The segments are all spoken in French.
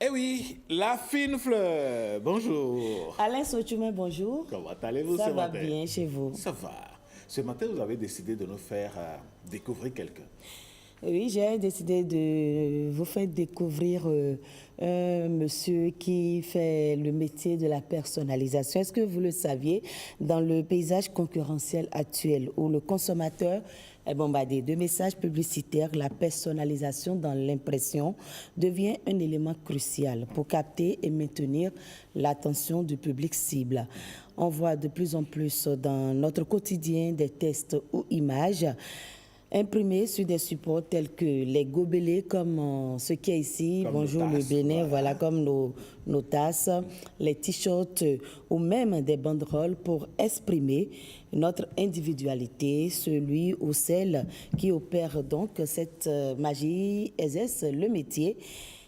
Eh oui, la fine fleur, bonjour. Alain Sochoumen, bonjour. Comment allez-vous ce matin? Ça va bien chez vous? Ça va. Ce matin, vous avez décidé de nous faire découvrir quelqu'un. Oui, j'ai décidé de vous faire découvrir un monsieur qui fait le métier de la personnalisation. Est-ce que vous le saviez, dans le paysage concurrentiel actuel où le consommateur est bombardé de messages publicitaires, la personnalisation dans l'impression devient un élément crucial pour capter et maintenir l'attention du public cible. On voit de plus en plus dans notre quotidien des tests ou images imprimés sur des supports tels que les gobelets, comme ce qui est ici, comme bonjour le Bénin, voilà, comme nos tasses, les t-shirts ou même des banderoles pour exprimer notre individualité, celui ou celle qui opère donc cette magie, exerce le métier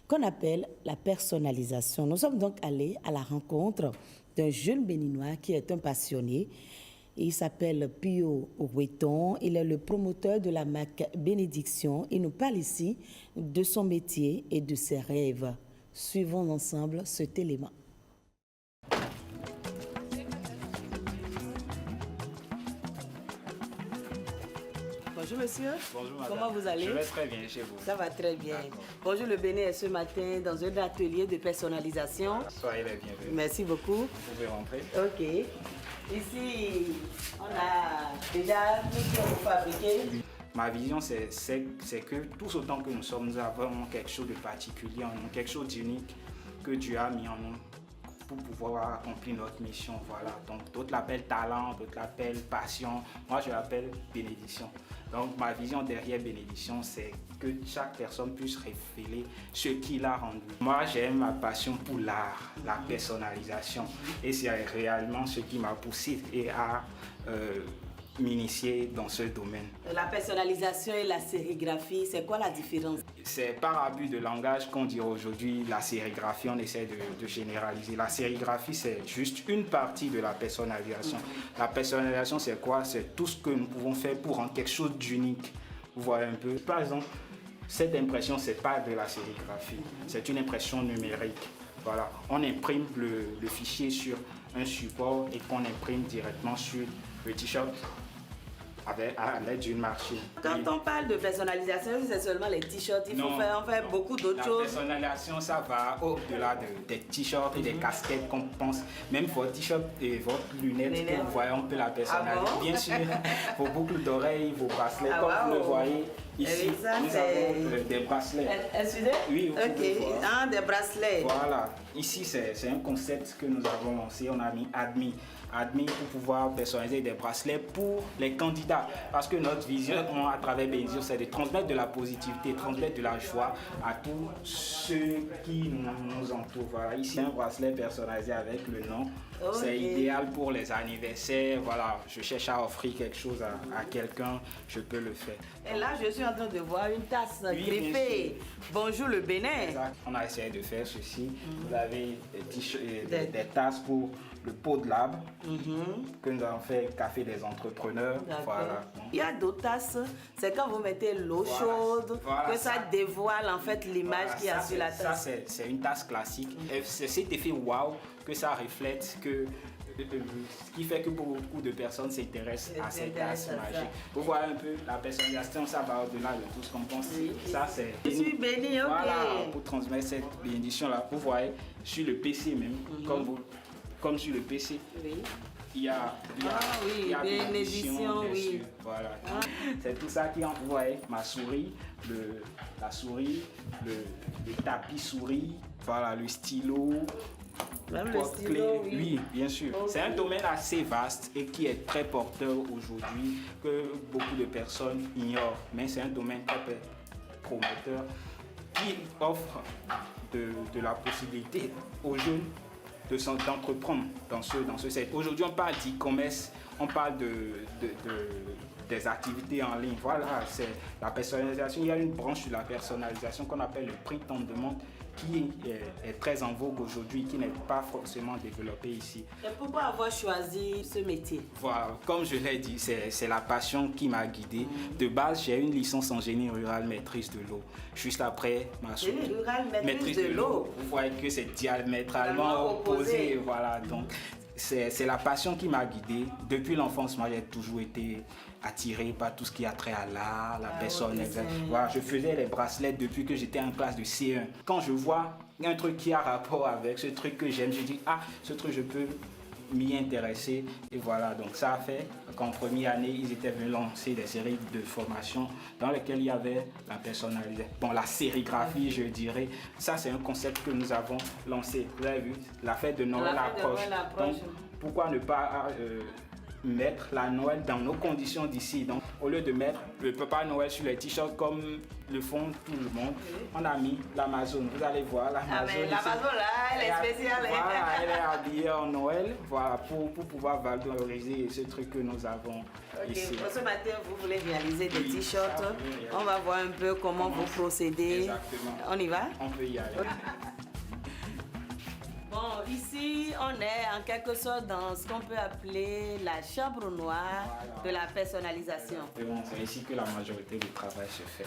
qu'on appelle la personnalisation. Nous sommes donc allés à la rencontre d'un jeune Béninois qui est un passionné. Il s'appelle Pio Oueton, il est le promoteur de la marque Bénédiction. Il nous parle ici de son métier et de ses rêves. Suivons ensemble cet élément. Bonjour monsieur. Bonjour madame. Comment vous allez? Je vais très bien chez vous. Ça va très bien. Bonjour le Bénin est ce matin dans un atelier de personnalisation. Soyez les bienvenus. Merci beaucoup. Vous pouvez rentrer. Ok. Ici, on a déjà tout ce qu'on peut fabriquer. Ma vision, c'est que tous autant que nous sommes, nous avons quelque chose de particulier en nous, quelque chose d'unique que Dieu a mis en nous pour pouvoir accomplir notre mission. Voilà. Donc d'autres l'appellent talent, d'autres l'appellent passion. Moi, je l'appelle bénédiction. Donc ma vision derrière bénédiction, c'est que chaque personne puisse révéler ce qu'il a rendu. Moi, j'ai ma passion pour l'art, la personnalisation. Et c'est réellement ce qui m'a poussé et à m'initier dans ce domaine. La personnalisation et la sérigraphie, c'est quoi la différence? C'est par abus de langage qu'on dit aujourd'hui la sérigraphie, on essaie de généraliser. La sérigraphie, c'est juste une partie de la personnalisation. La personnalisation, c'est quoi? C'est tout ce que nous pouvons faire pour rendre quelque chose d'unique. Vous voyez un peu. Par exemple, cette impression, c'est pas de la sérigraphie, c'est une impression numérique. Voilà. On imprime le fichier sur un support et qu'on imprime directement sur le t-shirt à l'aide d'une machine. Quand on parle de personnalisation, c'est seulement les t-shirts, il faut faire beaucoup d'autres choses. La personnalisation, ça va au-delà des t-shirts et des casquettes qu'on pense. Même vos t-shirts et vos lunettes que vous voyez, on peut la personnaliser. Ah bon? Bien sûr, vos boucles d'oreilles, vos bracelets, comme vous le voyez. Ici, nous avons des bracelets. Excusez? Oui, vous pouvez voir. Des bracelets. Voilà. Ici, c'est un concept que nous avons lancé. On a mis Admis pour pouvoir personnaliser des bracelets pour les candidats. Parce que notre vision à travers Bénédiction, c'est de transmettre de la positivité, transmettre de la joie à tous ceux qui nous entourent. Voilà. Ici, un bracelet personnalisé avec le nom. Okay. C'est idéal pour les anniversaires. Voilà, je cherche à offrir quelque chose à quelqu'un, je peux le faire. Et là, je suis en train de voir une tasse griffée. Bonjour le Bénin. Exact. On a essayé de faire ceci. Vous avez des tasses pour le pot de l'arbre que nous avons fait Café des entrepreneurs. Voilà. Il y a d'autres tasses. C'est quand vous mettez l'eau chaude que ça dévoile en fait l'image qui a sur la tasse. Ça, c'est une tasse classique. C'est cet effet waouh que ça reflète, ce qui fait que beaucoup de personnes s'intéressent à cette tasse magique. Vous voyez un peu, la personnalisation, ça va au-delà de tout ce qu'on pense. Oui. Ça, c'est... Je suis béni, ok. Voilà, pour transmettre cette bénédiction-là. Vous voyez, sur le PC même, comme sur le PC, oui. il y a bénédiction, oui. Voilà. C'est tout ça qui en... Vous voyez, ma souris, la souris, le tapis souris, voilà, le stylo. Même le stylo, oui, bien sûr. Okay. C'est un domaine assez vaste et qui est très porteur aujourd'hui, que beaucoup de personnes ignorent. Mais c'est un domaine très prometteur qui offre de la possibilité aux jeunes d'entreprendre dans ce secteur. Aujourd'hui, on parle d'e-commerce, on parle des activités en ligne. Voilà, c'est la personnalisation. Il y a une branche de la personnalisation qu'on appelle le print on demand qui est très en vogue aujourd'hui, qui n'est pas forcément développé ici. Et pourquoi avoir choisi ce métier? Voilà, comme je l'ai dit, c'est la passion qui m'a guidé. De base, j'ai une licence en génie rural maîtrise de l'eau. Juste après ma Génie rural maîtrise de l'eau. Vous voyez que c'est diamétralement opposé. Voilà, donc c'est la passion qui m'a guidé. Depuis l'enfance, moi j'ai toujours été attiré par tout ce qui a trait à l'art, la personne. Voilà, je faisais les bracelets depuis que j'étais en classe de C1. Quand je vois un truc qui a rapport avec ce truc que j'aime, je dis ah, ce truc je peux m'y intéresser. Et voilà, donc ça a fait qu'en première année, ils étaient venus lancer des séries de formations dans lesquelles il y avait la personnalisation. Bon, la sérigraphie, je dirais. Ça, c'est un concept que nous avons lancé. Vous avez vu, la fête de Noël approche. Donc, pourquoi ne pas mettre la Noël dans nos conditions d'ici? Donc, au lieu de mettre le Papa Noël sur les t-shirts comme le font tout le monde, on a mis l'Amazon. Vous allez voir l'Amazon. Ah, mais l'Amazon là, elle est spéciale. Voilà, elle est habillée en Noël, voilà, pour pouvoir valoriser ce truc que nous avons ici. Pour ce matin, vous voulez réaliser des t-shirts. Oui, On va voir un peu comment vous procédez. Exactement. On y va? On peut y aller. Bon, ici, on est en quelque sorte dans ce qu'on peut appeler la chambre noire de la personnalisation. C'est ici que la majorité du travail se fait.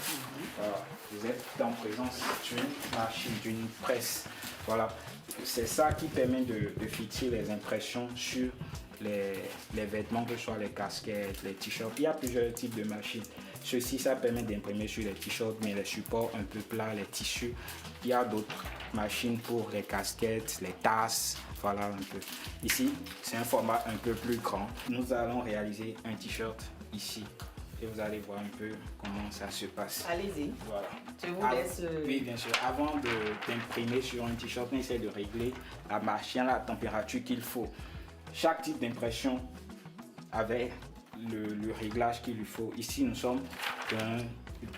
Voilà. Vous êtes en présence d'une machine, d'une presse. Voilà. C'est ça qui permet de fixer les impressions sur les vêtements, que ce soit les casquettes, les t-shirts. Il y a plusieurs types de machines. Ceci, ça permet d'imprimer sur les t-shirts, mais les supports un peu plats, les tissus. Il y a d'autres machines pour les casquettes, les tasses, voilà un peu. Ici, c'est un format un peu plus grand. Nous allons réaliser un t-shirt ici. Et vous allez voir un peu comment ça se passe. Allez-y. Voilà. Je vous laisse. Oui, bien sûr. Avant d'imprimer sur un t-shirt, on essaie de régler la machine, la température qu'il faut. Chaque type d'impression avait le réglage qu'il lui faut. Ici, nous sommes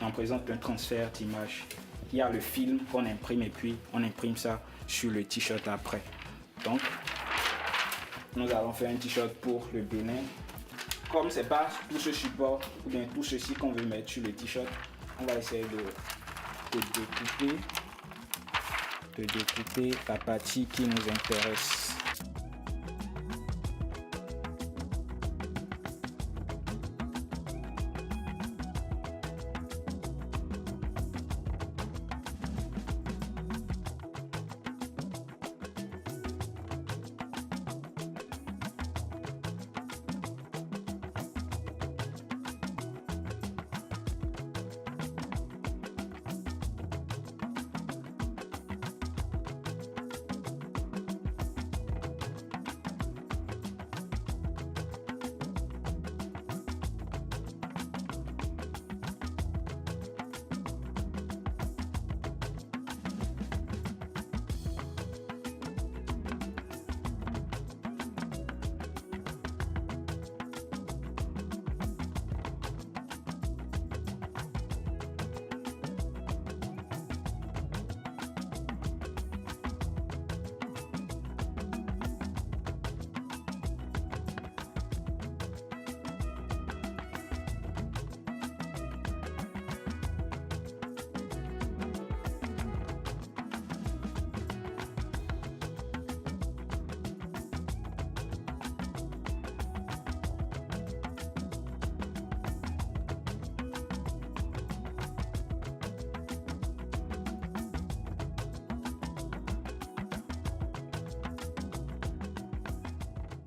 en présence d'un transfert d'image. Il y a le film qu'on imprime et puis on imprime ça sur le t-shirt après. Donc, nous allons faire un t-shirt pour le Bénin. Comme c'est pas tout ce support ou bien tout ceci qu'on veut mettre sur le t-shirt, on va essayer de découper la partie qui nous intéresse.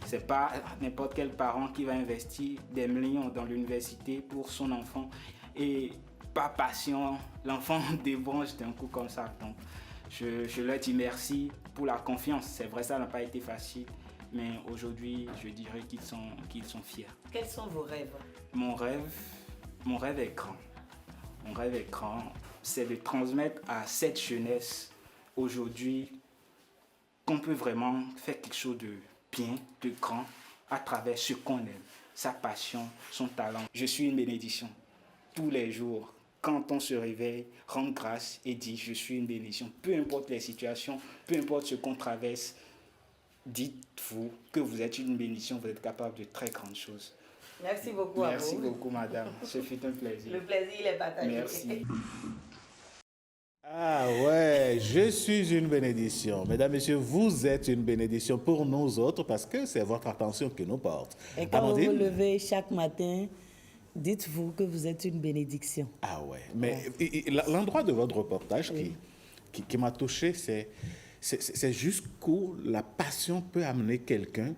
C'est pas n'importe quel parent qui va investir des millions dans l'université pour son enfant et pas patient, l'enfant débranche d'un coup comme ça. Donc, je leur dis merci pour la confiance. C'est vrai, ça n'a pas été facile, mais aujourd'hui, je dirais qu'ils sont fiers. Quels sont vos rêves? Mon rêve est grand. Mon rêve est grand, c'est de transmettre à cette jeunesse aujourd'hui qu'on peut vraiment faire quelque chose de bien, de grand, à travers ce qu'on aime, sa passion, son talent. Je suis une bénédiction. Tous les jours, quand on se réveille, rendre grâce et dire je suis une bénédiction. Peu importe les situations, peu importe ce qu'on traverse, dites-vous que vous êtes une bénédiction, vous êtes capable de très grandes choses. Merci beaucoup à vous. Merci beaucoup, madame. Ce fut un plaisir. Le plaisir, il est partagé. Merci. Ah ouais, je suis une bénédiction. Mesdames, Messieurs, vous êtes une bénédiction pour nous autres parce que c'est votre attention qui nous porte. Et quand Amandine? vous vous levez chaque matin, dites-vous que vous êtes une bénédiction. Ah ouais, mais l'endroit de votre reportage qui m'a touché, c'est jusqu'où la passion peut amener quelqu'un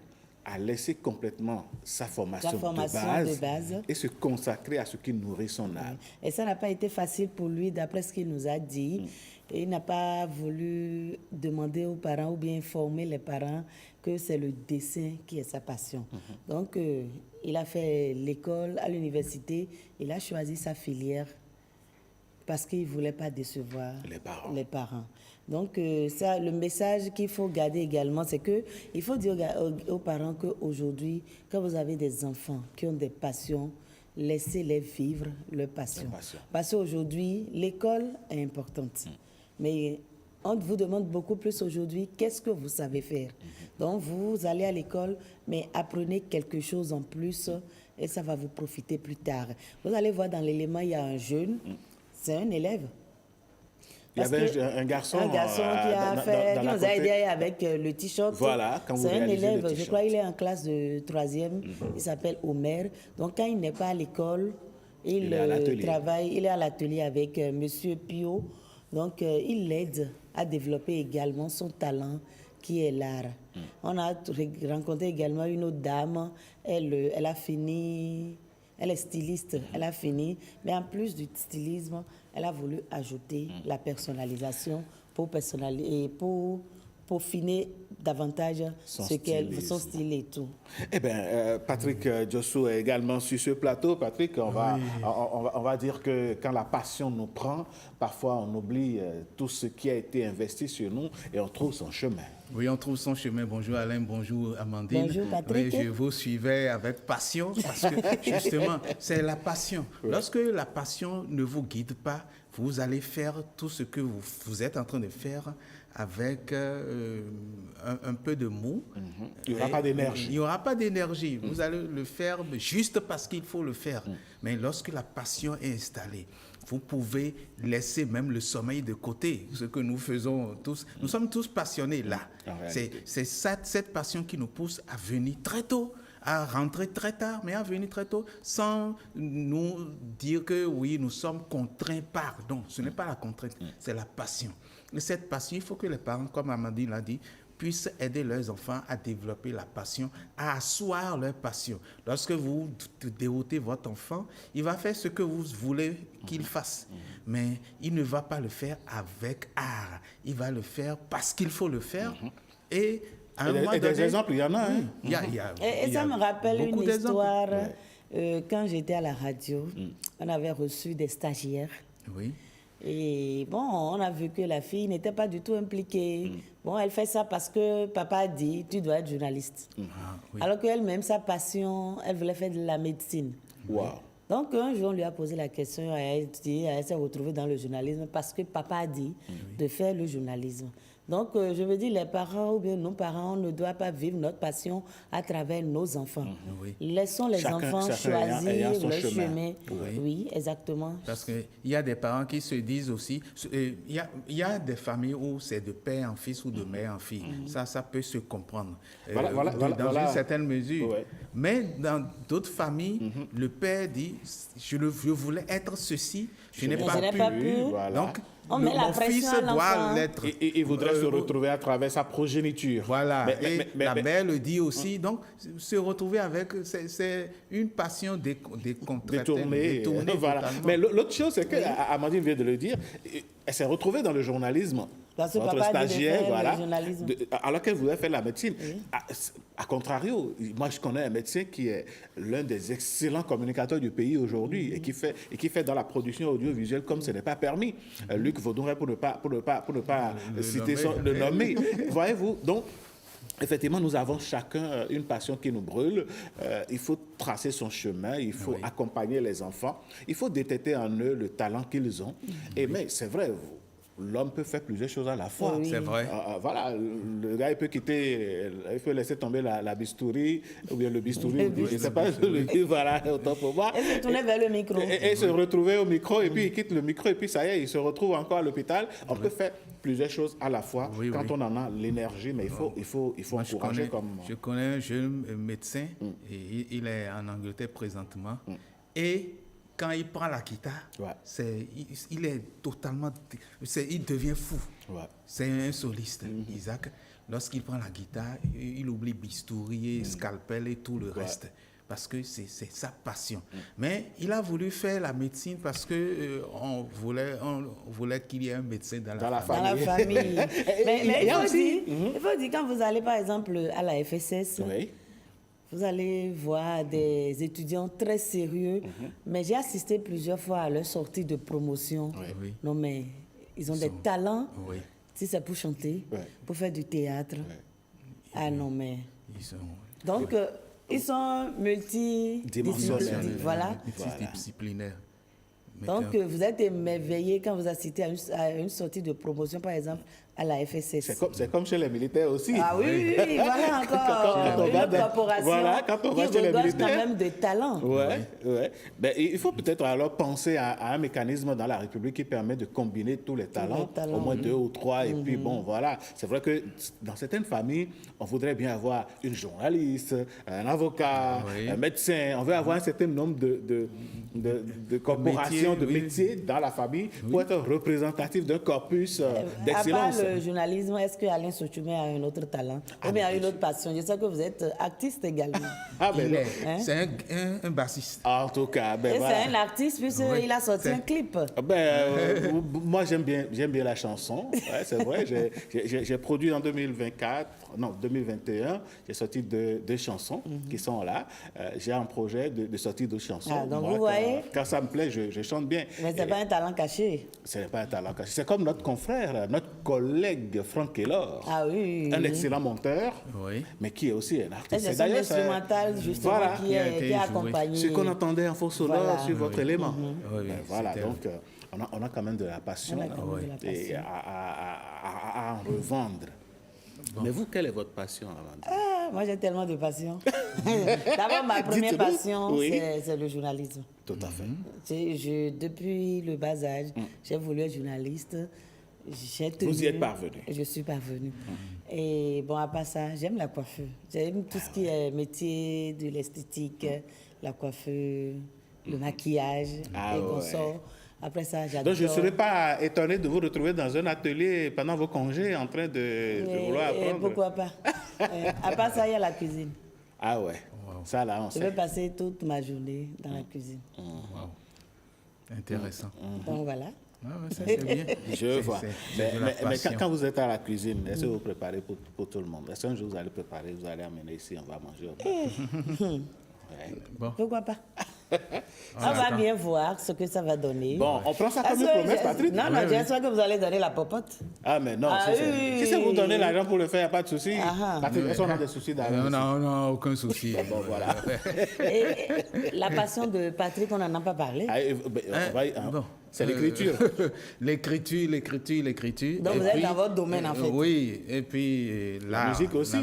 à laisser complètement sa formation, de base et se consacrer à ce qui nourrit son âme. Et ça n'a pas été facile pour lui, d'après ce qu'il nous a dit. Et il n'a pas voulu demander aux parents ou bien informer les parents que c'est le dessin qui est sa passion. Donc, il a fait l'école à l'université, il a choisi sa filière parce qu'il ne voulait pas décevoir les parents. Donc, ça, le message qu'il faut garder également, c'est qu'il faut dire aux parents qu'aujourd'hui, quand vous avez des enfants qui ont des passions, laissez-les vivre leur passion. Parce qu'aujourd'hui, l'école est importante. Mais on vous demande beaucoup plus aujourd'hui, qu'est-ce que vous savez faire? Donc, vous allez à l'école, mais apprenez quelque chose en plus et ça va vous profiter plus tard. Vous allez voir dans l'élément, il y a un jeune, c'est un élève. Il y avait un garçon qui nous a aidé avec le t-shirt. Voilà, quand vous réalisez le t-shirt. C'est un élève, je crois qu'il est en classe de 3e. Il s'appelle Omer. Donc, quand il n'est pas à l'école, il travaille, il est à l'atelier avec Monsieur Pio. Donc, il l'aide à développer également son talent qui est l'art. On a rencontré également une autre dame. Elle a fini... Elle est styliste, elle a fini, mais en plus du stylisme, elle a voulu ajouter la personnalisation pour peaufiner davantage son style et tout. Eh bien, Patrick Djossou est également sur ce plateau. Patrick, on va dire que quand la passion nous prend, parfois on oublie tout ce qui a été investi sur nous et on trouve son chemin. Oui, on trouve son chemin. Bonjour Alain, bonjour Amandine. Bonjour Patrick. Oui, je vous suivais avec passion parce que justement, c'est la passion. Oui. Lorsque la passion ne vous guide pas, vous allez faire tout ce que vous êtes en train de faire avec un peu de mou. Il n'y aura pas d'énergie. Il n'y aura pas d'énergie. Vous allez le faire juste parce qu'il faut le faire. Mais lorsque la passion est installée, vous pouvez laisser même le sommeil de côté, ce que nous faisons tous. Nous sommes tous passionnés là. C'est cette passion qui nous pousse à venir très tôt, à rentrer très tard, mais à venir très tôt, sans nous dire que oui, nous sommes contraints par. Non, ce n'est pas la contrainte, c'est la passion. Et cette passion, il faut que les parents, comme Amandine l'a dit, puissent aider leurs enfants à développer la passion, à asseoir leur passion. Lorsque vous déroutez votre enfant, il va faire ce que vous voulez qu'il fasse. Mais il ne va pas le faire avec art. Il va le faire parce qu'il faut le faire. Et à un moment donné, des exemples, il y en a. Hein? Et ça me rappelle une histoire. Quand j'étais à la radio, on avait reçu des stagiaires. Oui. Et bon, on a vu que la fille n'était pas du tout impliquée. Bon, elle fait ça parce que papa a dit, tu dois être journaliste. Oui. Alors qu'elle-même, sa passion, elle voulait faire de la médecine. Wow. Donc, un jour, on lui a posé la question, elle s'est retrouvée dans le journalisme parce que papa a dit de faire le journalisme. Donc, je veux dire, les parents ou bien nos parents, on ne doit pas vivre notre passion à travers nos enfants. Laissons les enfants choisir leur chemin. Oui, exactement. Parce qu'il y a des parents qui se disent aussi, il y a des familles où c'est de père en fils ou de mère en fille. Ça peut se comprendre dans une certaine mesure. Ouais. Mais dans d'autres familles, le père dit, je voulais être ceci, je n'ai pas pu. Voilà. Donc, mon fils doit l'être. Il voudrait se retrouver à travers sa progéniture. Voilà. Mais la mère le dit aussi. Donc, se retrouver avec, c'est une passion détournée. Voilà. Mais l'autre chose, c'est que, Amandine vient de le dire, elle s'est retrouvée dans le journalisme. Votre stagiaire, voilà, alors qu'elle voulait faire la médecine. Oui. À contrario, moi je connais un médecin qui est l'un des excellents communicateurs du pays aujourd'hui et qui fait dans la production audiovisuelle comme ce n'est pas permis. Luc Vaudouret pour ne pas citer le nommer. Voyez-vous, donc effectivement, nous avons chacun une passion qui nous brûle. Il faut tracer son chemin, il faut accompagner les enfants, il faut détecter en eux le talent qu'ils ont. Et mais c'est vrai, l'homme peut faire plusieurs choses à la fois. Oui. C'est vrai. Voilà, le gars, il peut laisser tomber la bistouri, ou bien le bistouri, je ne sais pas, voilà, autant pour moi. Et se tourner vers le micro. Et se retrouver au micro, et puis il quitte le micro, et puis ça y est, il se retrouve encore à l'hôpital. On peut faire plusieurs choses à la fois quand on en a l'énergie, mais il faut encourager comme... Je connais un jeune médecin, et il est en Angleterre présentement, et quand il prend la guitare, il est totalement... il devient fou. Ouais. C'est un soliste, Isaac. Lorsqu'il prend la guitare, il oublie bistouri, scalpel et tout le reste. Parce que c'est sa passion. Mais il a voulu faire la médecine parce que on voulait qu'il y ait un médecin dans la famille. Dans la famille. mais il faut dire, quand vous allez par exemple à la FSS, vous allez voir des étudiants très sérieux, mais j'ai assisté plusieurs fois à leur sortie de promotion. Oui. Non mais ils ont des talents, Oui. si c'est pour chanter, pour faire du théâtre. Ah non mais... Donc... ils sont multidisciplinaires. Voilà. Multidisciplinaires. Donc, vous êtes émerveillé quand vous assistez à une sortie de promotion, par exemple, à la FSS. C'est comme chez les militaires aussi. Ah oui, voilà encore une corporation qui regorge quand même de talent. Ben, il faut peut-être alors penser à un mécanisme dans la République qui permet de combiner tous les talents, au moins 2 ou 3, et puis bon, voilà. C'est vrai que dans certaines familles, on voudrait bien avoir une journaliste, un avocat, un médecin. On veut avoir un certain nombre de corporations, de métiers dans la famille pour être représentatif d'un corpus d'excellence. Le journalisme, est-ce que Alain Sochoumé a un autre talent ou bien une autre passion? Je sais que vous êtes artiste également. C'est un bassiste. En tout cas, et c'est un artiste puisqu'il a sorti un clip. Moi, j'aime bien la chanson. C'est vrai. J'ai produit en 2021. J'ai sorti 2 chansons qui sont là. J'ai un projet de sortir 2 chansons. Donc vous voyez, quand ça me plaît, je chante bien. Mais ce n'est pas un talent caché. Ce n'est pas un talent caché. C'est comme notre confrère, notre collègue Franck Kellor, un excellent monteur, mais qui est aussi un artiste. C'est un instrumental justement qui a accompagné. Ce qu'on entendait en faux sonore sur votre élément. Voilà, donc on a quand même de la passion et à en revendre. Mais vous, quelle est votre passion, Amanda? Moi, j'ai tellement de passion. D'abord, ma première passion, c'est le journalisme. Tout à fait. Depuis le bas âge, j'ai voulu être journaliste. Vous y êtes parvenu? Je suis parvenue. Et bon, à part ça, j'aime la coiffure. J'aime tout ce qui est métier de l'esthétique, la coiffure, le maquillage, et consorts. Après ça, j'adore. Donc, je ne serais pas étonné de vous retrouver dans un atelier pendant vos congés en train de vouloir apprendre. Pourquoi pas? À part ça, il y a la cuisine. Ah ouais. Ça, là, on sait. Je vais passer toute ma journée dans la cuisine. Intéressant. Donc, voilà. Ça, c'est bien. Je vois. Mais quand vous êtes à la cuisine, est-ce que vous préparez pour tout le monde? Est-ce qu'un jour vous allez préparer, vous allez amener ici, on va manger Pourquoi pas? On va bien voir ce que ça va donner. Bon, on prend ça comme une promesse, Patrick? Non, j'espère que vous allez donner la popote. Ah, mais non, si c'est vous donner l'argent pour le faire, il n'y a pas de souci. Patrick, est-ce qu'on a des soucis d'argent? Non, aucun souci. Bon, voilà. Et la passion de Patrick, on n'en a pas parlé. C'est l'écriture. L'écriture. Donc, vous êtes dans votre domaine, en fait. Oui, et puis la musique aussi.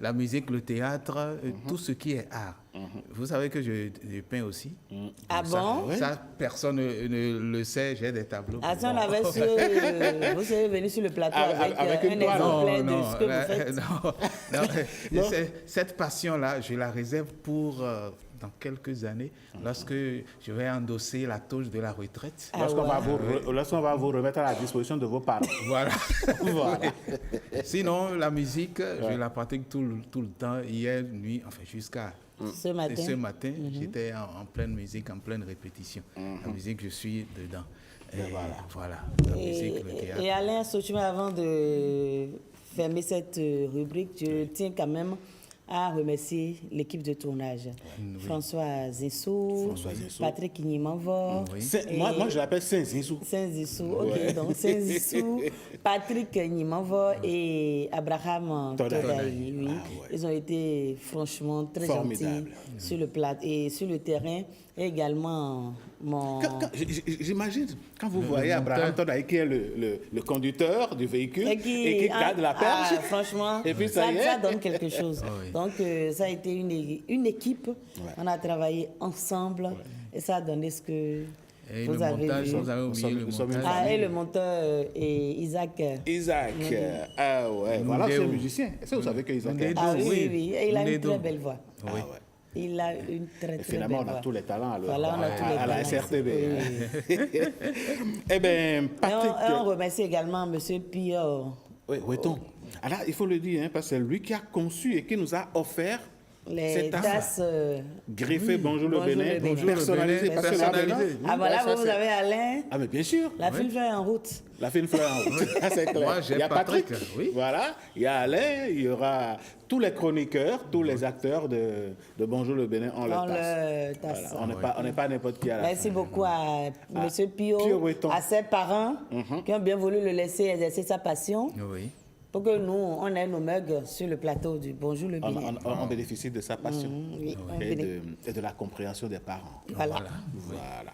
La musique, le théâtre, tout ce qui est art. Vous savez que je peins aussi. Ah bon? Ça, personne ne le sait, j'ai des tableaux. Si on avait su, vous serez venu sur le plateau avec un exemplaire de ce que vous faites. Cette passion-là, je la réserve pour... dans quelques années, lorsque je vais endosser la touche de la retraite. Lorsqu'on va vous remettre à la disposition de vos parents. Voilà. Sinon, la musique, je la pratique tout le temps. Hier nuit, enfin jusqu'à ce matin, j'étais en pleine musique, en pleine répétition. La musique, je suis dedans. Voilà. La musique, le théâtre. Et Alain Sochoumé, avant de fermer cette rubrique, je tiens quand même à remercier l'équipe de tournage. François Zissou, Patrick Nimanvo. Moi, je l'appelle Saint-Zissou. Saint-Zissou, ok. Donc, Saint-Zissou, Patrick Nimanvo et Abraham Todaï. Oui. Ils ont été franchement très gentils sur le plat et sur le terrain. Et également J'imagine, quand vous voyez Abraham Tondaï, qui est le conducteur du véhicule et qui garde la perche. Franchement, et puis ça donne quelque chose. Donc, ça a été une équipe. Ouais. On a travaillé ensemble et ça a donné ce que vous avez vu. Vous avez oublié le montage. Et le monteur, Isaac. Isaac. Ah ouais, voilà, c'est un musicien. Est-ce que vous savez que Isaac est... Ah oui. Et il a une très belle voix. Ah ouais. Il a une très belle voix. Finalement, on a tous les talents à la SRTB. Eh bien, Patrick... Et on remercie également M. Pio. Oui, Ouetton. Alors, il faut le dire, parce que c'est lui qui a conçu et qui nous a offert les tasses griffées Bonjour le Bénin, personnalisées. Ah voilà, vous avez Alain. Ah mais bien sûr. La fine fleur en route. La fine fleur en route, c'est clair. Moi, il y a Patrick, oui. Voilà, il y a Alain, il y aura tous les chroniqueurs, tous les acteurs de Bonjour le Bénin en leur tasse. Voilà, on n'est pas n'importe qui à la Merci fin. beaucoup à M. Pio, à ses parents qui ont bien voulu le laisser exercer sa passion. Oui. Pour que nous, on ait nos mugs sur le plateau du Bonjour le Bénin. On bénéficie de sa passion et de la compréhension des parents. Voilà. Voilà.